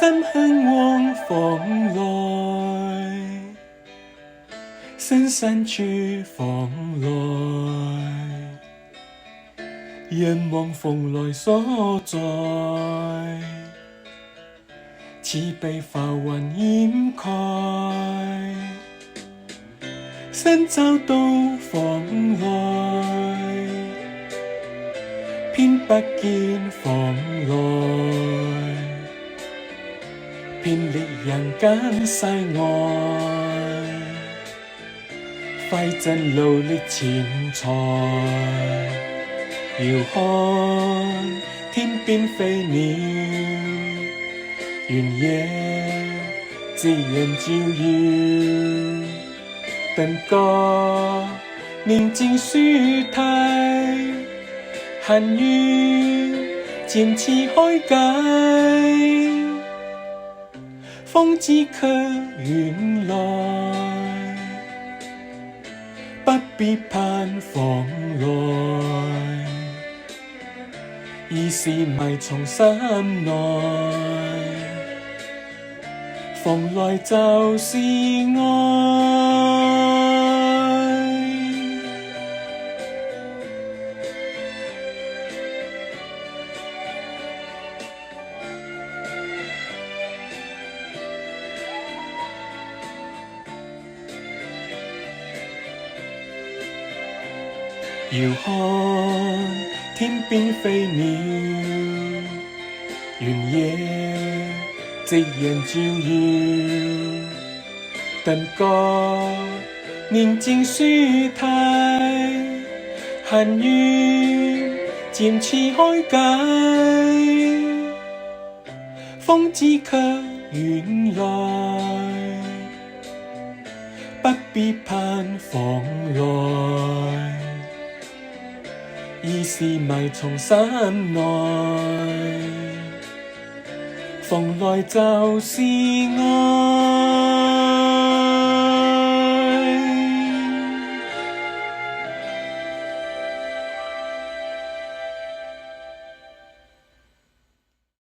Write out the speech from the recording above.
心向往房來，深山處房來，人望蓬萊所在，似被浮雲掩蓋。新找到房來，偏不見房來，偏歷人間世外，費盡勞力錢財，遙看天邊飛鳥，原野自然照耀，等個寧靜舒泰，閒語漸似開解。風只卻遠來，不必盼房來，已是迷從心內，房來就是愛。遙看天邊飛鳥，原野夕陽照耀，等個寧靜舒泰，閒語漸似開解。風只卻遠來，不必盼房來，已是迷從心內，房來就是愛。